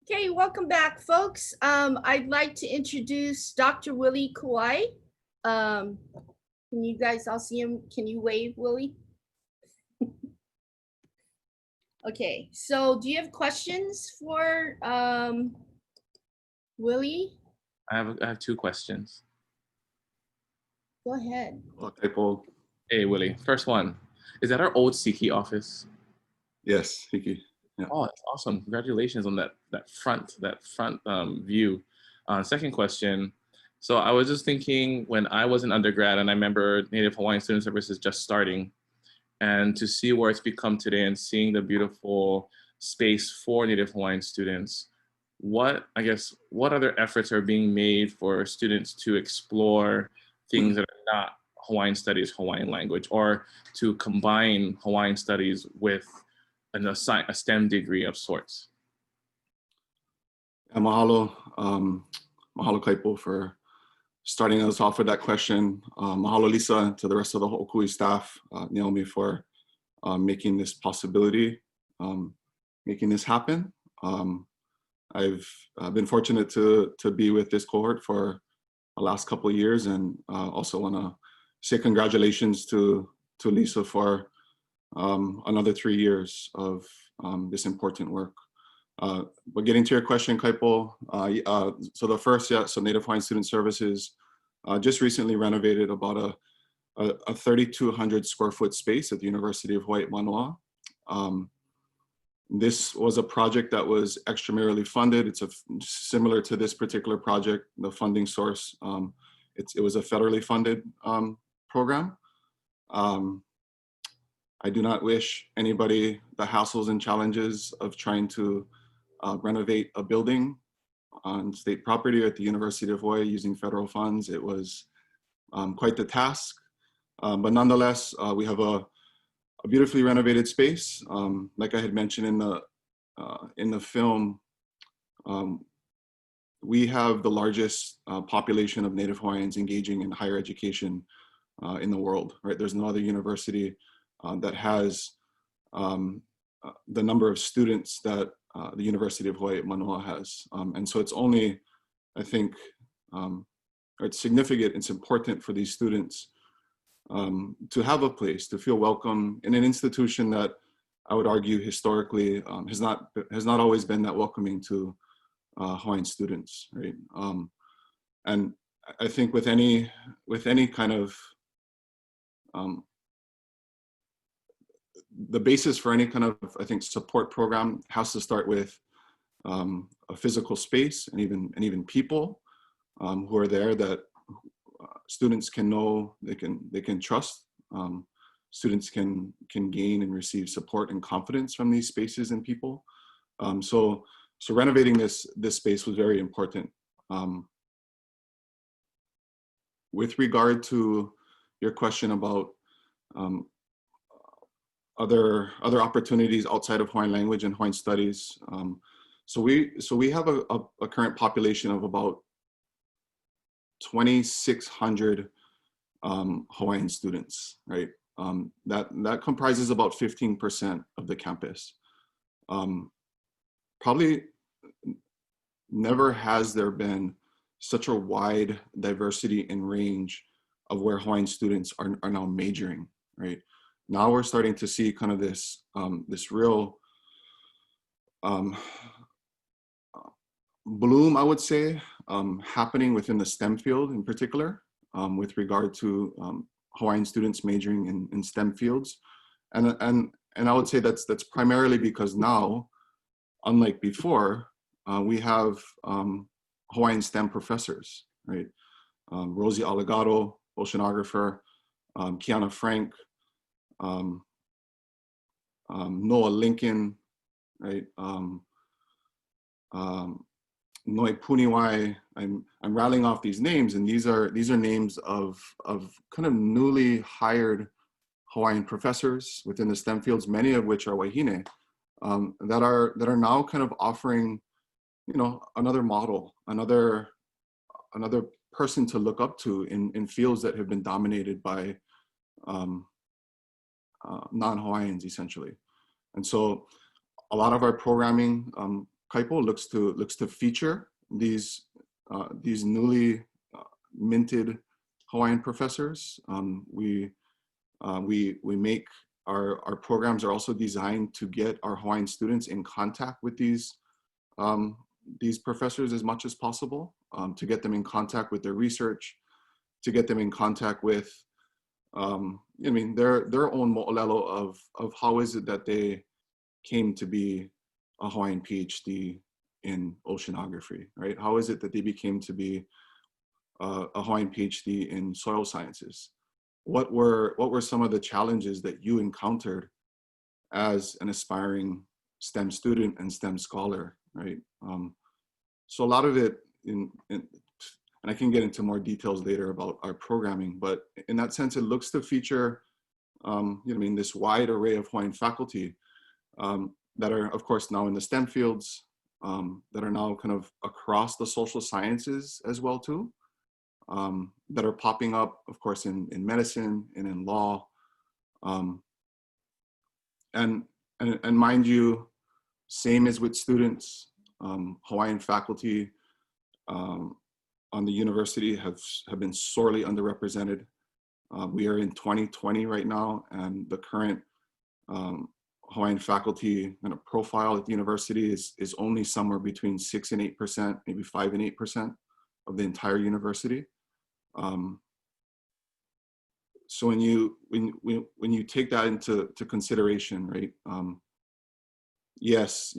Okay, welcome back, folks. I'd like to introduce Dr. Willy Kauai. Can you guys all see him? Can you wave, Willy? Okay, so do you have questions for Willy? I have two questions. Go ahead. Okay, Paul. Hey, Willy. First one, is that our old Siki office? Yes, Hiki. Yeah. Oh, that's awesome. Congratulations on that front view. Second question. So I was just thinking when I was an undergrad and I remember Native Hawaiian Student Services just starting, and to see where it's become today and seeing the beautiful space for Native Hawaiian students, what other efforts are being made for students to explore things that are not Hawaiian studies, Hawaiian language, or to combine Hawaiian studies with a STEM degree of sorts? Mahalo, mahalo Kaipo for starting us off with that question. Mahalo Lisa to the rest of the Ho'okui staff, Naomi for making this possibility, making this happen. I've been fortunate to be with this cohort for the last couple of years, and also want to say congratulations to Lisa for another 3 years of this important work. But getting to your question, Kaipo, so the first, so Native Hawaiian Student Services just recently renovated about a 3,200 square foot space at the University of Hawaii at Manoa. This was a project that was extramurally funded. It's similar to this particular project, the funding source. It was a federally funded program. I do not wish anybody the hassles and challenges of trying to renovate a building on state property at the University of Hawaii using federal funds. It was quite the task, but nonetheless, we have a beautifully renovated space. Like I had mentioned in the film, we have the largest population of Native Hawaiians engaging in higher education in the world. Right, there's no other university that has the number of students that the University of Hawaii at Manoa has. And so it's only, I think, it's significant, it's important for these students to have a place, to feel welcome in an institution that I would argue historically has not always been that welcoming to Hawaiian students, right? And I think with any kind of the basis for any kind of, I think, support program has to start with a physical space and even people who are there that students can know, they can trust. Students can gain and receive support and confidence from these spaces and people. So renovating this space was very important. With regard to your question about other opportunities outside of Hawaiian language and Hawaiian studies, so we have a current population of about 2,600 Hawaiian students, right? That comprises about 15% of the campus. Probably never has there been such a wide diversity and range of where Hawaiian students are now majoring, right? Now we're starting to see kind of this real bloom, I would say, happening within the STEM field in particular, with regard to Hawaiian students majoring in STEM fields. And I would say that's primarily because now, unlike before, we have Hawaiian STEM professors, right? Rosie Allegado, oceanographer, Kiana Frank, Noah Lincoln, right? Noi Puniwai. I'm rattling off these names, and these are names of kind of newly hired Hawaiian professors within the STEM fields, many of which are wahine, that are now kind of offering, you know, another model, another person to look up to in fields that have been dominated by non-Hawaiians essentially. And so a lot of our programming Kaipo looks to feature these newly minted Hawaiian professors. We make our programs are also designed to get our Hawaiian students in contact with these professors as much as possible, to get them in contact with their research, to get them in contact with their own mo'olelo of how is it that they came to be a Hawaiian PhD in oceanography, right? How is it that they became to be a Hawaiian PhD in soil sciences? What were some of the challenges that you encountered as an aspiring STEM student and STEM scholar, right? So a lot of it, and I can get into more details later about our programming, but in that sense, it looks to feature, this wide array of Hawaiian faculty that are, of course, now in the STEM fields, that are now kind of across the social sciences as well too, that are popping up, of course, in medicine and in law, and mind you, same as with students, Hawaiian faculty on the university have been sorely underrepresented. We are in 2020 right now, and the current Hawaiian faculty kind of profile at the university is only somewhere between 6 and 8%, maybe 5 and 8% of the entire university. So when you take that into consideration, right? Yes,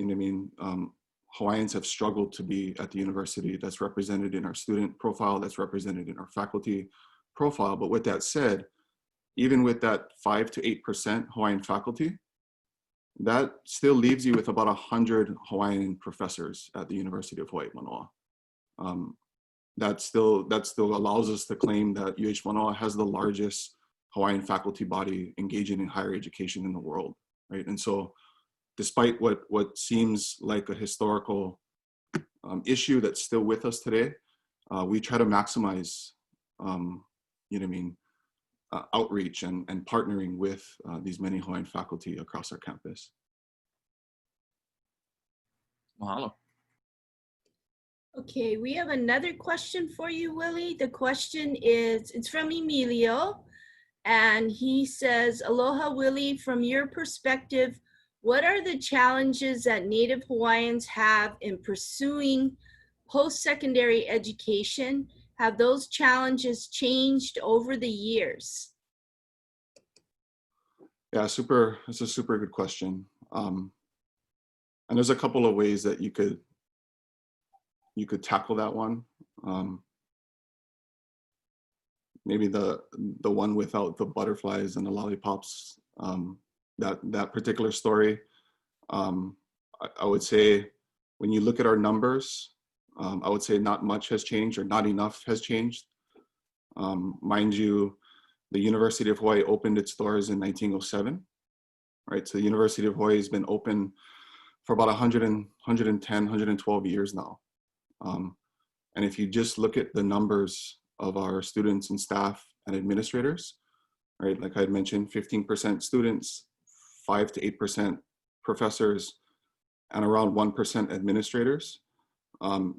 Hawaiians have struggled to be at the university. That's represented in our student profile, that's represented in our faculty profile. But with that said, even with that 5 to 8% Hawaiian faculty, that still leaves you with about 100 Hawaiian professors at the University of Hawaii Manoa. That still allows us to claim that UH Manoa has the largest Hawaiian faculty body engaging in higher education in the world, right? And so, despite what seems like a historical issue that's still with us today, we try to maximize, outreach and partnering with these many Hawaiian faculty across our campus. Mahalo. Okay, we have another question for you, Willy. The question is, it's from Emilio, and he says, aloha, Willy, from your perspective, what are the challenges that Native Hawaiians have in pursuing post-secondary education? Have those challenges changed over the years? Yeah, it's a super good question. And there's a couple of ways that you could tackle that one. Maybe the one without the butterflies and the lollipops, that particular story. I would say when you look at our numbers, I would say not much has changed, or not enough has changed. Mind you, the University of Hawaii opened its doors in 1907, right? So the University of Hawaii has been open for about 110, 112 years now. And if you just look at the numbers of our students and staff and administrators, right? Like I had mentioned, 15% students, 5 to 8% professors, and around 1% administrators.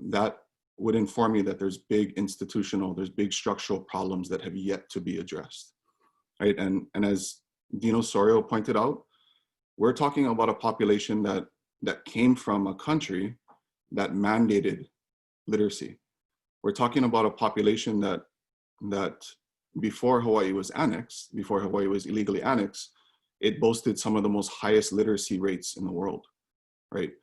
That would inform you that there's big structural problems that have yet to be addressed, right? And as Dino Sorio pointed out, we're talking about a population that came from a country that mandated literacy. We're talking about a population that before Hawaii was annexed, before Hawaii was illegally annexed, it boasted some of the most highest literacy rates in the world, right?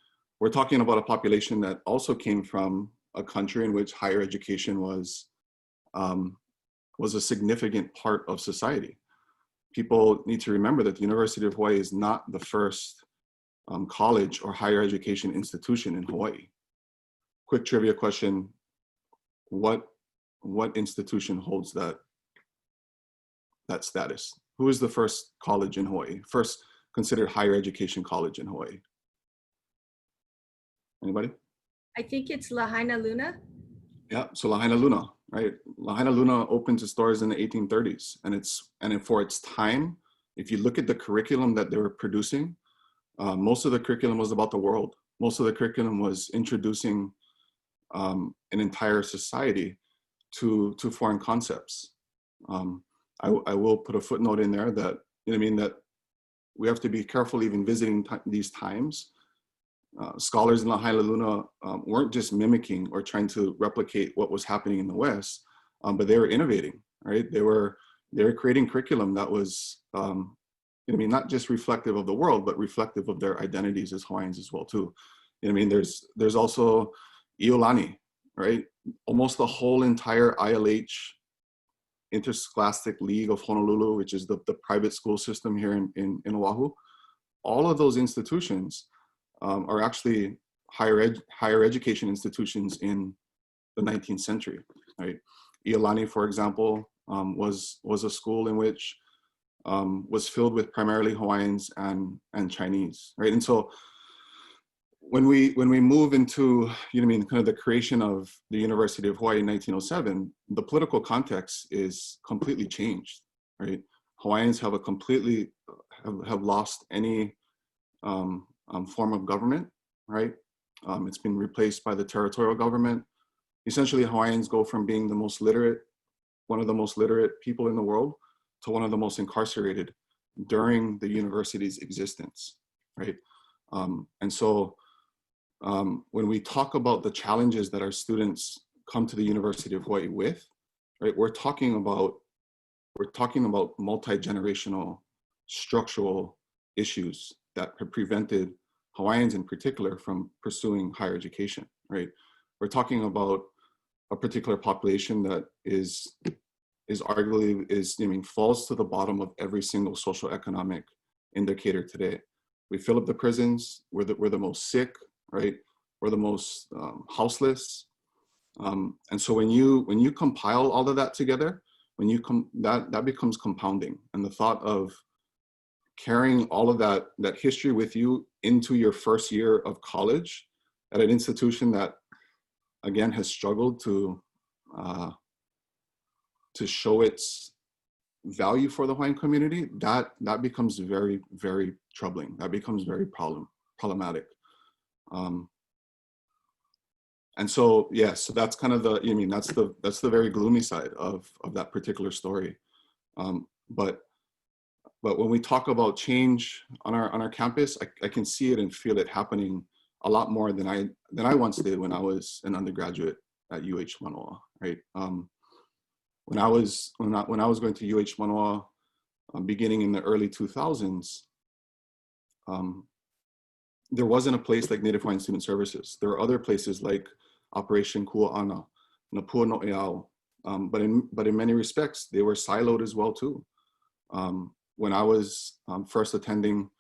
We're talking about a population that also came from a country in which higher education was a significant part of society. People need to remember that the University of Hawaii is not the first college or higher education institution in Hawaii. Quick trivia question: what institution holds that status? Who is the first college in Hawaii? First considered higher education college in Hawaii? Anybody? I think it's Lahaina Luna. Yeah, so Lahaina Luna, right? Lahaina Luna opened its doors in the 1830s, and for its time, if you look at the curriculum that they were producing, most of the curriculum was about the world. most of the curriculum was introducing an entire society to foreign concepts. I will put a footnote in there that, you know what I mean, that we have to be careful even visiting these times. Scholars in Lahaina Luna weren't just mimicking or trying to replicate what was happening in the West, but they were innovating, right? They were creating curriculum that was, you know what I mean, not just reflective of the world, but reflective of their identities as Hawaiians as well too. You know what I mean? There's also Iolani, right? Almost the whole entire ILH, Interscholastic League of Honolulu, which is the private school system here in Oahu. All of those institutions are actually higher education institutions in the 19th century, right? Iolani, for example, was a school in which was filled with primarily Hawaiians and Chinese, right? And so when we move into, you know what I mean, kind of the creation of the University of Hawaii in 1907, the political context is completely changed, right? Hawaiians have have lost any form of government, right? It's been replaced by the territorial government. Essentially, Hawaiians go from being one of the most literate people in the world to one of the most incarcerated during the university's existence, right? And so when we talk about the challenges that our students come to the University of Hawaii with, right, we're talking about multi-generational structural issues that have prevented Hawaiians in particular from pursuing higher education, right? We're talking about a particular population that is arguably, I mean, falls to the bottom of every single social economic indicator today. We fill up the prisons, we're the most sick, right? We're the most houseless. And so when you compile all of that together, that becomes compounding. And the thought of carrying all of that history with you into your first year of college at an institution that, again, has struggled to show its value for the Hawaiian community, that becomes very, very troubling. That becomes very problematic. And so, yeah, so that's kind of that's the very gloomy side of that particular story. But when we talk about change on our campus, I can see it and feel it happening a lot more than I once did when I was an undergraduate at UH Manoa, right? When I was going to UH Manoa, beginning in the early 2000s, there wasn't a place like Native Hawaiian Student Services. There are other places like Operation Kua'ana, Napua no Eao, but in many respects, they were siloed as well too. When I was first attending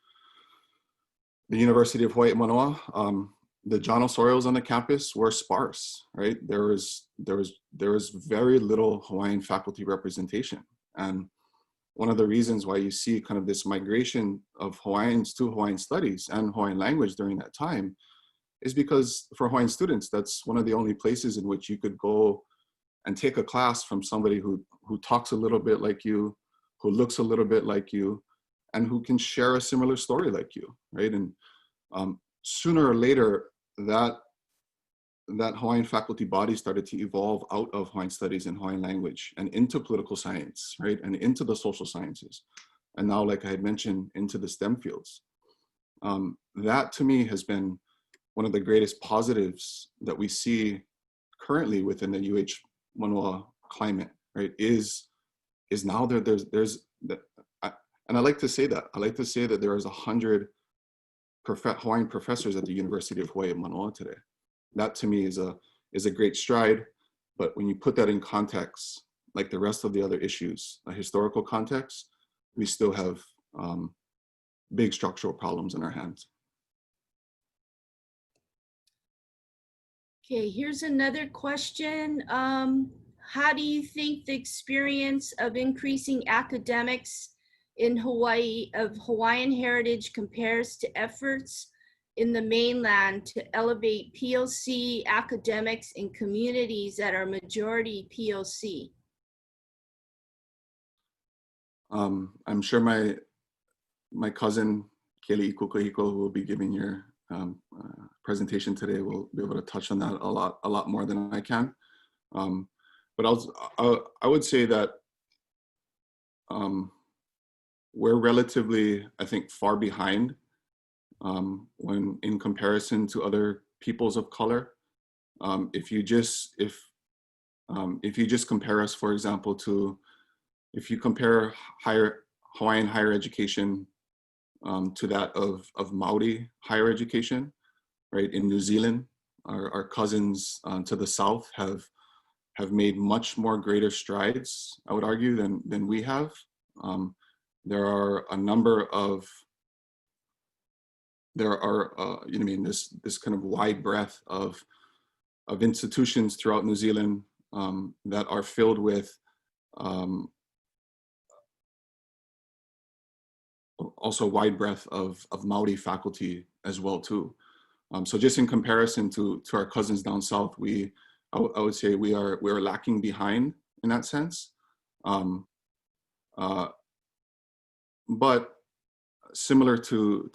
the University of Hawaii at Manoa, the janosaurials on the campus were sparse, right? There was very little Hawaiian faculty representation. And one of the reasons why you see kind of this migration of Hawaiians to Hawaiian studies and Hawaiian language during that time is because for Hawaiian students, that's one of the only places in which you could go and take a class from somebody who talks a little bit like you, who looks a little bit like you, and who can share a similar story like you, right? And sooner or later, that Hawaiian faculty body started to evolve out of Hawaiian studies and Hawaiian language and into political science, right? And into the social sciences. And now, like I had mentioned, into the STEM fields. That to me has been one of the greatest positives that we see currently within the UH Manoa climate, right? Is now there's and I like to say that. I like to say that there is 100 Hawaiian professors at the University of Hawaii at Manoa today. That to me is a great stride, but when you put that in context, like the rest of the other issues, a historical context, we still have big structural problems in our hands. Okay, here's another question. How do you think the experience of increasing academics in Hawaii of Hawaiian heritage compares to efforts in the mainland to elevate POC academics in communities that are majority POC? I'm sure my cousin, Kelly Ikukahiko, who will be giving your presentation today will be able to touch on that a lot more than I can. But I would say that we're relatively, I think, far behind when in comparison to other peoples of color. If you just compare us, for example, if you compare Hawaiian higher education to that of Maori higher education, right? In New Zealand, our cousins to the south have made much more greater strides, I would argue, than we have. There are a number of, this kind of wide breadth of institutions throughout New Zealand that are filled with also wide breadth of Maori faculty as well too. So just in comparison to our cousins down south, I would say we are lacking behind in that sense. But similar to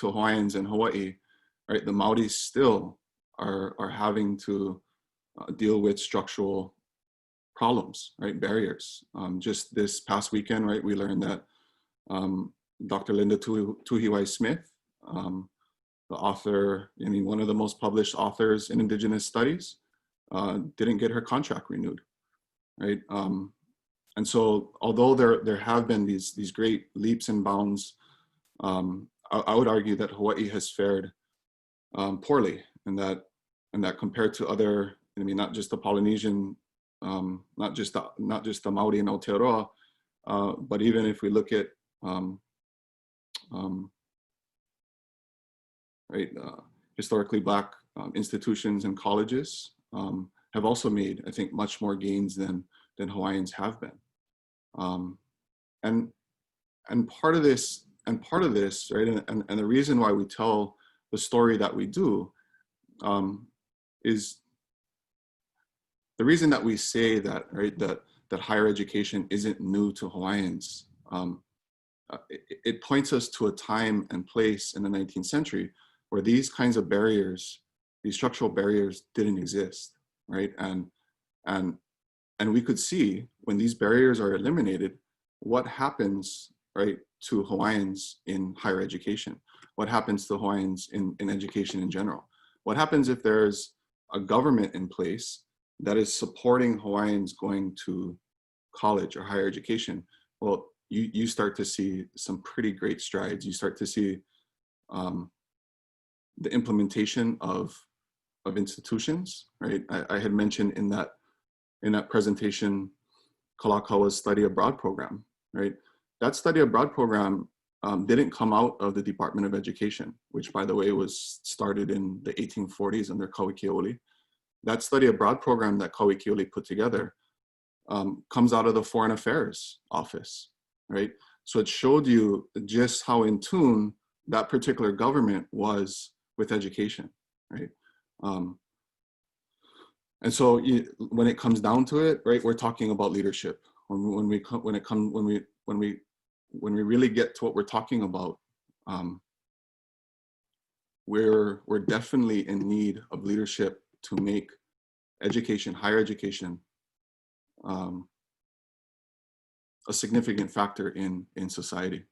Hawaiians and Hawaii, right? The Maoris still are having to deal with structural problems, right? Barriers. Just this past weekend, right? We learned that Dr. Linda Tuhiwai-Smith, the author, one of the most published authors in Indigenous studies, didn't get her contract renewed, right? And so, although there have been these great leaps and bounds, I would argue that Hawaii has fared poorly, and that compared to other, not just the Polynesian, not just the Maori and Aotearoa, but even if we look at historically Black institutions and colleges have also made, I think, much more gains than Hawaiians have been. And part of this, right, and the reason why we tell the story that we do is the reason that we say that, right, that higher education isn't new to Hawaiians. It points us to a time and place in the 19th century where these kinds of barriers, these structural barriers, didn't exist, right? And we could see when these barriers are eliminated, what happens, right, to Hawaiians in higher education? What happens to Hawaiians in education in general? What happens if there's a government in place that is supporting Hawaiians going to college or higher education? Well, you start to see some pretty great strides. You start to see the implementation of institutions, right? I had mentioned in that presentation, Kalakawa's study abroad program, right? That study abroad program didn't come out of the Department of Education, which, by the way, was started in the 1840s under Kauai. That study abroad program that Kauai put together comes out of the Foreign Affairs Office, right? So it showed you just how in tune that particular government was with education, right? And so when it comes down to it, right, we're talking about leadership. When we really get to what we're talking about, we're definitely in need of leadership to make education, higher education, a significant factor in society.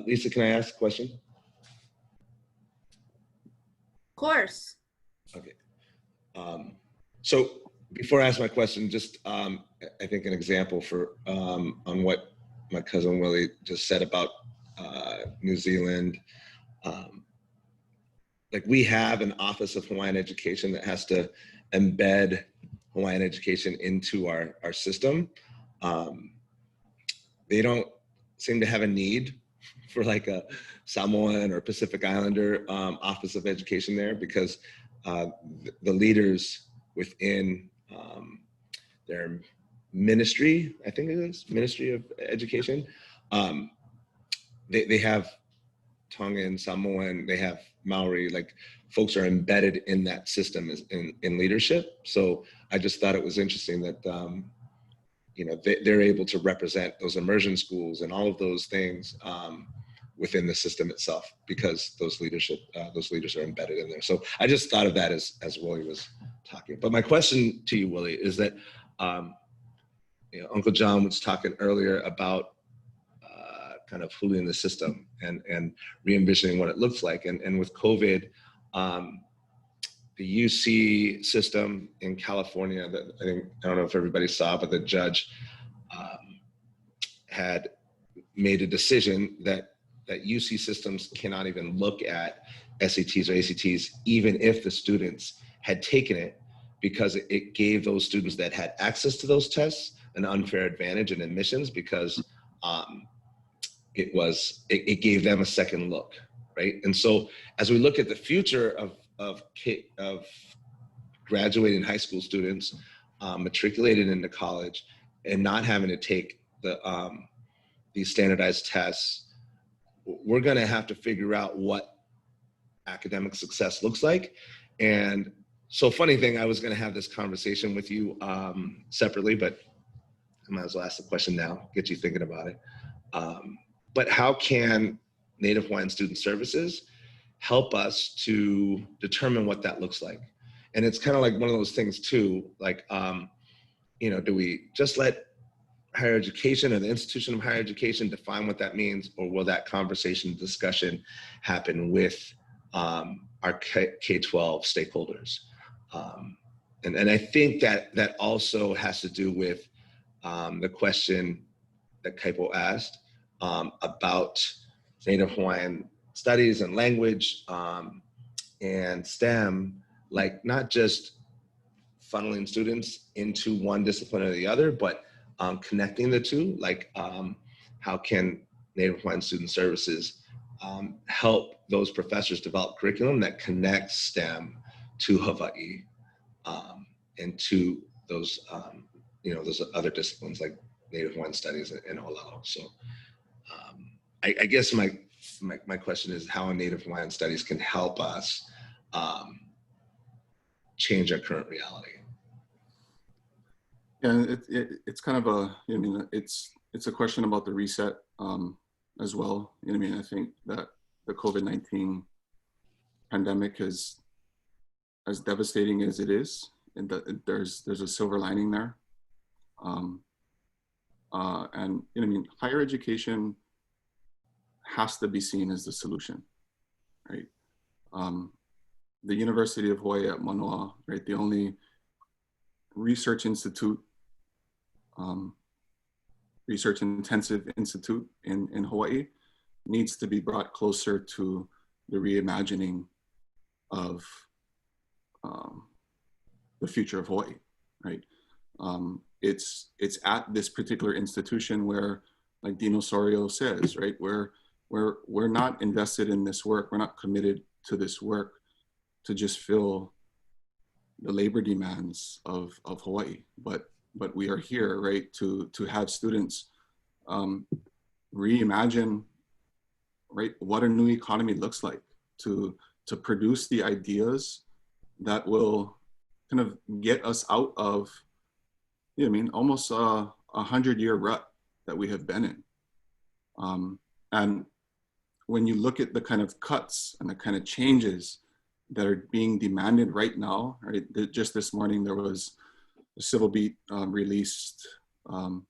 Lisa, can I ask a question? Of course. Okay. So before I ask my question, just I think an example for on what my cousin Willy just said about New Zealand. Like, we have an Office of Hawaiian Education that has to embed Hawaiian education into our system. They don't seem to have a need for like a Samoan or Pacific Islander Office of Education there, because the leaders within their ministry, I think it is, Ministry of Education, they have Tongan, Samoan, they have Maori, like folks are embedded in that system in leadership. So I just thought it was interesting that, they're able to represent those immersion schools and all of those things within the system itself, because those leaders are embedded in there. So I just thought of that as Willy was talking. But my question to you, Willy, is that Uncle John was talking earlier about kind of fooling the system and re-envisioning what it looks like. And with COVID, the UC system in California, that I don't know if everybody saw, but the judge had made a decision that UC systems cannot even look at SATs or ACTs, even if the students had taken it, because it gave those students that had access to those tests an unfair advantage in admissions, because it gave them a second look, right? And so as we look at the future of graduating high school students, matriculated into college, and not having to take these standardized tests, we're going to have to figure out what academic success looks like. And so, funny thing, I was going to have this conversation with you separately, but I might as well ask the question now, get you thinking about it. But how can Native Hawaiian Student Services help us to determine what that looks like? And it's kind of like one of those things too, like, do we just let higher education or the institution of higher education define what that means, or will that conversation discussion happen with our K-12 stakeholders? And I think that also has to do with the question that Kaipo asked about Native Hawaiian studies and language and STEM, like not just funneling students into one discipline or the other, but connecting the two, like how can Native Hawaiian Student Services help those professors develop curriculum that connects STEM to Hawaii and to those, those other disciplines like Native Hawaiian studies and Olelo. So I guess my question is how Native Hawaiian studies can help us change our current reality. Yeah, it's kind of it's a question about the reset as well. I think that the COVID-19 pandemic is as devastating as it is, and that there's a silver lining there. And higher education has to be seen as the solution, right? The University of Hawaii at Manoa, right, the only research institute, research intensive institute in Hawaii, needs to be brought closer to the reimagining of the future of Hawaii, right? It's at this particular institution where, like Dino Sorio says, right, we're not invested in this work, we're not committed to this work to just fill the labor demands of Hawaii, but we are here, right, to have students reimagine, right, what a new economy looks like, to produce the ideas that will kind of get us out of, almost a 100-year rut that we have been in. And when you look at the kind of cuts and the kind of changes that are being demanded right now, right? Just this morning, there was a Civil Beat released the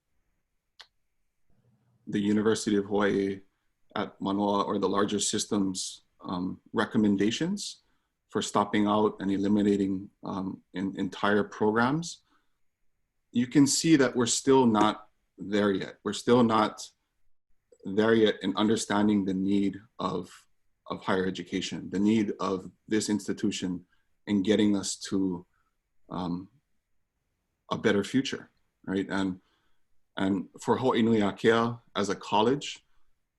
University of Hawaii at Manoa, or the larger systems, recommendations for stopping out and eliminating entire programs. You can see that we're still not there yet. We're still not there yet in understanding the need of higher education, the need of this institution in getting us to a better future, right? And for Hawaii Nui Akea as a college,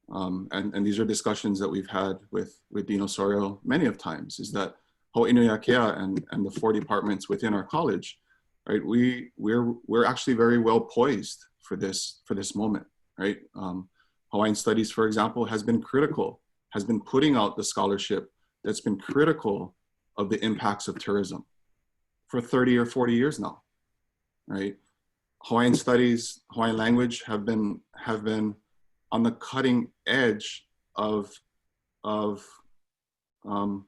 and these are discussions that we've had with Dino Sorio many of times, is that Hawaii Nui Akea and the 4 departments within our college, right? We're actually very well poised for this moment, right? Hawaiian Studies, for example, has been putting out the scholarship that's been critical of the impacts of tourism for 30 or 40 years now, right? Hawaiian studies, Hawaiian language have been on the cutting edge of um,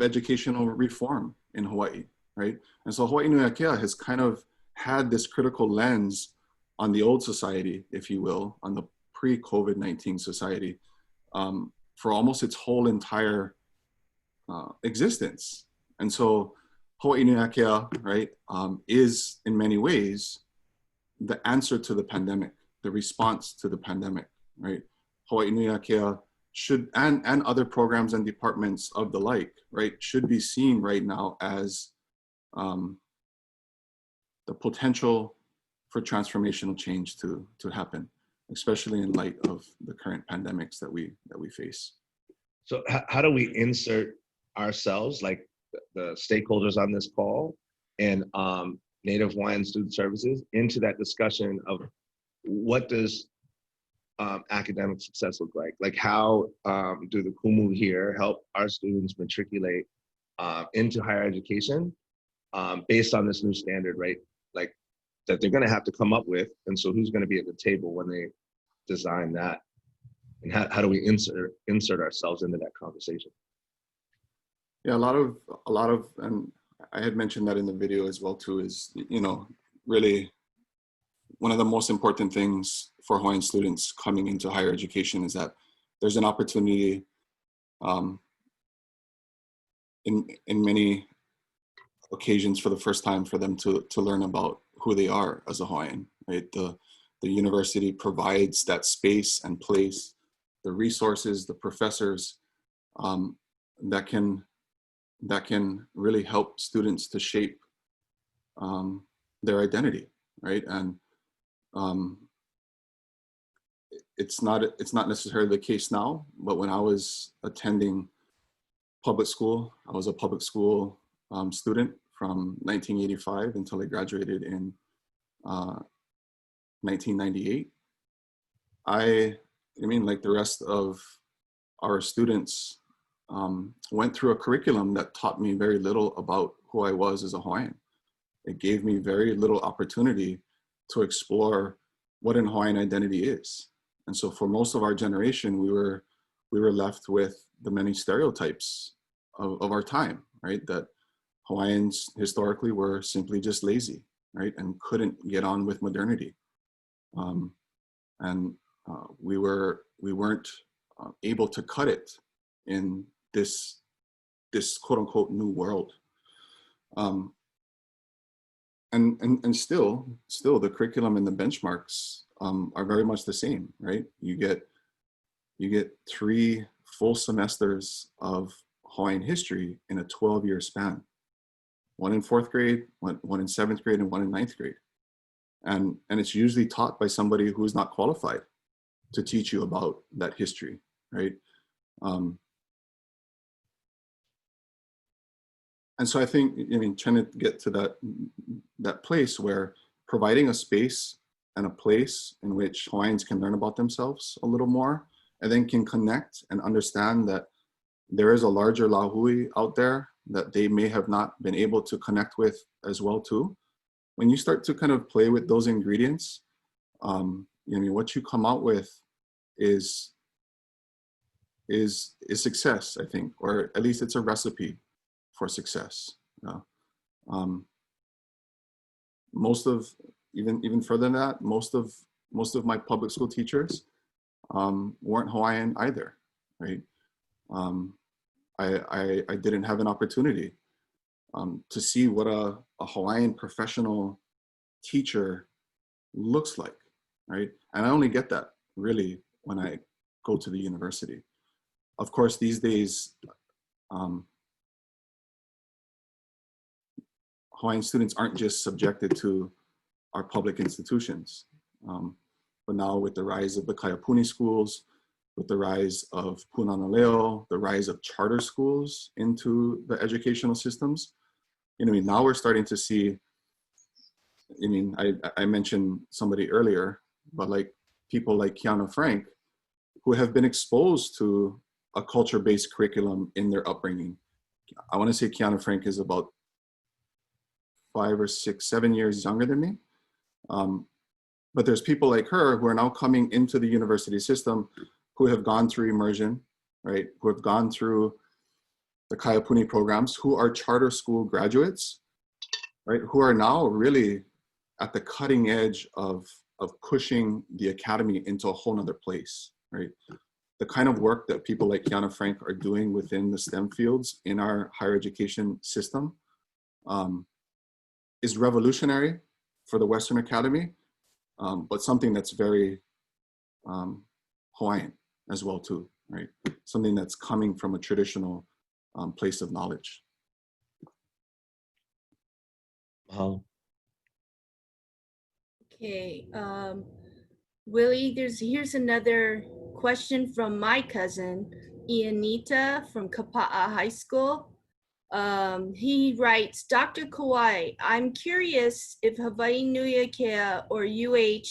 educational reform in Hawaii, right? And so Hawaii Nui Akea has kind of had this critical lens on the old society, if you will, on the pre-COVID-19 society, for almost its whole entire existence. And so Hawaii Nui Akea, right, is in many ways the answer to the pandemic, the response to the pandemic, right? Hawaii Nui Akea should, and other programs and departments of the like, right, should be seen right now as the potential for transformational change to happen, especially in light of the current pandemics that we face. So how do we insert ourselves, like the stakeholders on this call and Native Hawaiian Student Services, into that discussion of what does academic success look like? Like how do the Kumu here help our students matriculate into higher education based on this new standard, right? Like that they're gonna have to come up with, and so who's gonna be at the table when they design that? And how do we insert ourselves into that conversation? Yeah, a lot of, and I had mentioned that in the video as well too, is, you know, really one of the most important things for Hawaiian students coming into higher education is that there's an opportunity in many occasions for the first time for them to learn about who they are as a Hawaiian, right? The university provides that space and place, the resources, the professors that can really help students to shape their identity, right? And it's not necessarily the case now, but when I was attending public school, I was a public school student from 1985 until I graduated in 1998. I mean, like the rest of our students, went through a curriculum that taught me very little about who I was as a Hawaiian. It gave me very little opportunity to explore what an Hawaiian identity is. And so for most of our generation, we were left with the many stereotypes of our time, right? That Hawaiians historically were simply just lazy, right? And couldn't get on with modernity. We weren't able to cut it in this quote unquote new world. And still the curriculum and the benchmarks are very much the same, right? You get 3 full semesters of Hawaiian history in a 12-year span. 1 in 4th grade, one in 7th grade, and 1 in 9th grade. And it's usually taught by somebody who is not qualified to teach you about that history, right? And so I think, I mean, trying to get to that place where providing a space and a place in which Hawaiians can learn about themselves a little more, and then can connect and understand that there is a larger lahui out there that they may have not been able to connect with as well too. When you start to kind of play with those ingredients, I mean, what you come out with is success, I think, or at least it's a recipe for success. Most of, even further than that, most of my public school teachers weren't Hawaiian either, right? I didn't have an opportunity to see what a Hawaiian professional teacher looks like, right? And I only get that really when I go to the university. Of course, these days, Hawaiian students aren't just subjected to our public institutions, but now with the rise of the Kaiapuni schools, with the rise of Punana the rise of charter schools into the educational systems, you know, now we're starting to see, I mean, I mentioned somebody earlier, but like people like Kiana Frank, who have been exposed to a culture-based curriculum in their upbringing. I want to say Kiana Frank is about 5 or 6, 7 years younger than me. But there's people like her who are now coming into the university system who have gone through immersion, right? Who have gone through the Kaiapuni programs, who are charter school graduates, right? Who are now really at the cutting edge of pushing the academy into a whole nother place, right? The kind of work that people like Kiana Frank are doing within the STEM fields in our higher education system is revolutionary for the Western Academy, but something that's very Hawaiian as well too, right? Something that's coming from a traditional place of knowledge. Okay, Willie, here's another question from my cousin, Ianita from Kapa'a High School. He writes, Dr. Kauai, I'm curious if Hawaii Nui Akea or UH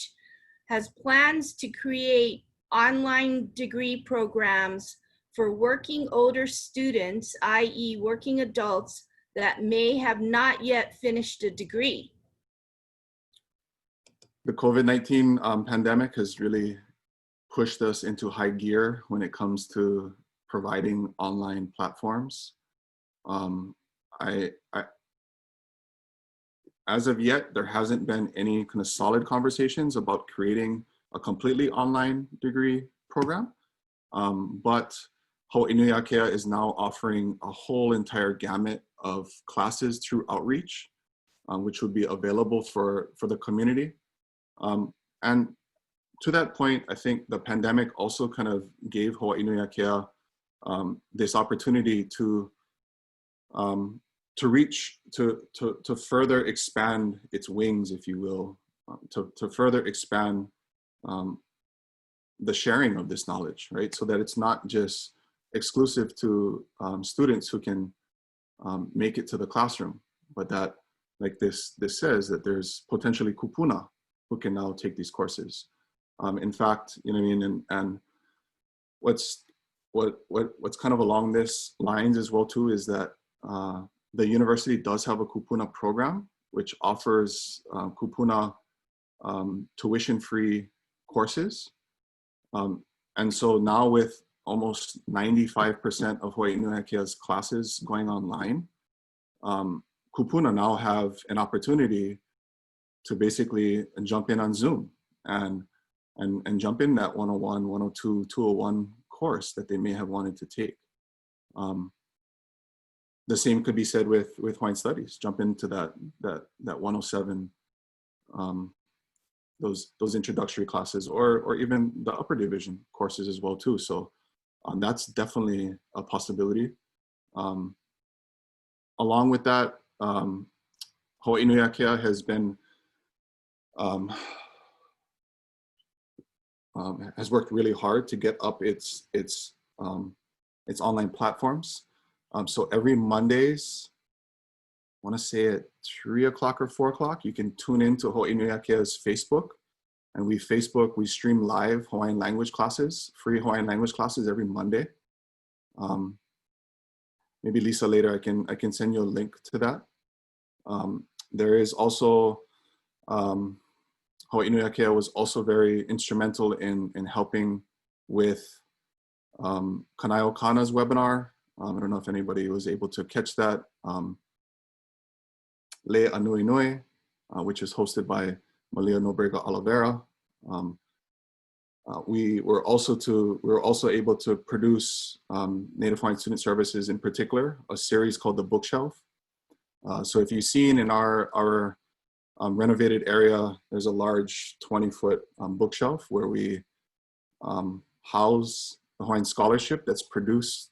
has plans to create online degree programs for working older students, i.e. working adults that may have not yet finished a degree. The COVID-19 pandemic has really pushed us into high gear when it comes to providing online platforms. As of yet, there hasn't been any kind of solid conversations about creating a completely online degree program. But Hawaii Nui Akea is now offering a whole entire gamut of classes through outreach, which would be available for the community. And to that point, I think the pandemic also kind of gave Hawaii Nui Akea this opportunity to reach, to further expand its wings, if you will, to further expand the sharing of this knowledge, right? So that it's not just exclusive to students who can make it to the classroom, but that, like this says, that there's potentially kupuna who can now take these courses. In fact, you know what I mean, and what's kind of along this lines as well too is that the university does have a kupuna program which offers kupuna tuition-free courses. And so now with almost 95% of Hawaii Nui Akea's classes going online, kupuna now have an opportunity to basically jump in on Zoom and jump in that 101, 102, 201 course that they may have wanted to take. The same could be said with Hawaiian Studies. Jump into that 107, those introductory classes, or even the upper division courses as well too. So that's definitely a possibility. Along with that, Hawaii Nui Akea has been has worked really hard to get up its online platforms. So every Mondays, I want to say at 3 o'clock or 4 o'clock, you can tune into Hawaii Nui Akea's Facebook, and we stream live Hawaiian language classes, free Hawaiian language classes every Monday. Maybe Lisa later I can send you a link to that. There is also Hawaii Nui Akea was also very instrumental in helping with Kanaio Kana's webinar. I don't know if anybody was able to catch that. Le Anui Nui, which is hosted by Malia Nobrega Oliveira. We were also able to produce Native Hawaiian Student Services, in particular, a series called The Bookshelf. So if you've seen in our renovated area, there's a large 20-foot bookshelf where we house the Hawaiian scholarship that's produced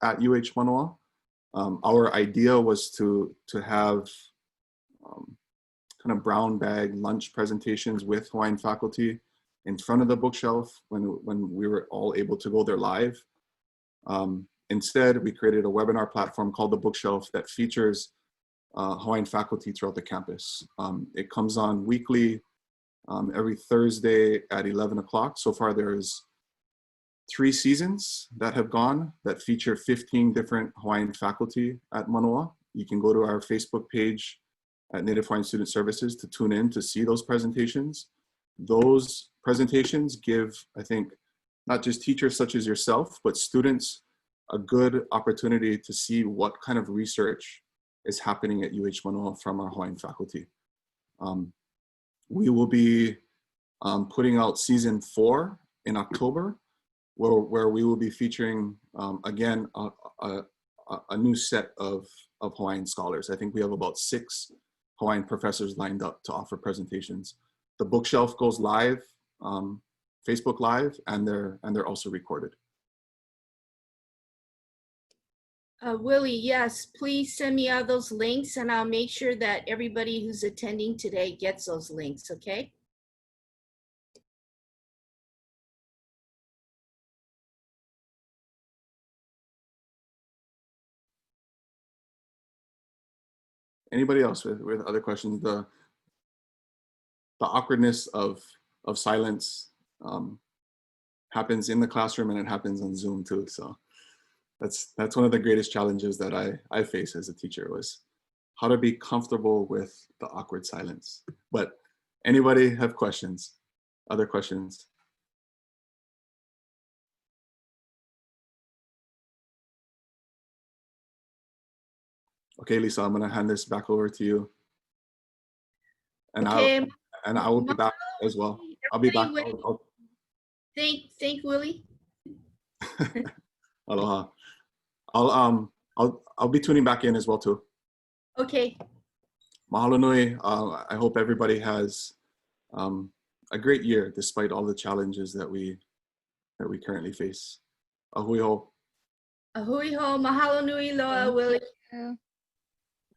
at UH Manoa. Our idea was to have kind of brown bag lunch presentations with Hawaiian faculty in front of the bookshelf when we were all able to go there live. Instead, we created a webinar platform called The Bookshelf that features Hawaiian faculty throughout the campus. It comes on weekly, every Thursday at 11 o'clock. So far there's 3 seasons that have gone that feature 15 different Hawaiian faculty at Manoa. You can go to our Facebook page at Native Hawaiian Student Services to tune in to see those presentations. Those presentations give, I think, not just teachers such as yourself, but students a good opportunity to see what kind of research is happening at UH Manoa from our Hawaiian faculty. We will be putting out season 4 in October, where we will be featuring, again, a new set of Hawaiian scholars. I think we have about 6 Hawaiian professors lined up to offer presentations. The bookshelf goes live, Facebook Live, and they're also recorded. Willie, yes, please send me all those links and I'll make sure that everybody who's attending today gets those links, okay? Anybody else with other questions? The awkwardness of silence happens in the classroom, and it happens on Zoom too. So that's one of the greatest challenges that I face as a teacher, was how to be comfortable with the awkward silence. But anybody have questions? Other questions? Okay, Lisa, I'm gonna hand this back over to you. And Okay. I will be back as well. I'll be back. Thank Willie. Aloha. I'll be tuning back in as well too. Okay. Mahalo nui. I hope everybody has a great year despite all the challenges that we currently face. Ahui ho. Ahui ho, mahalo nui loa, Willie.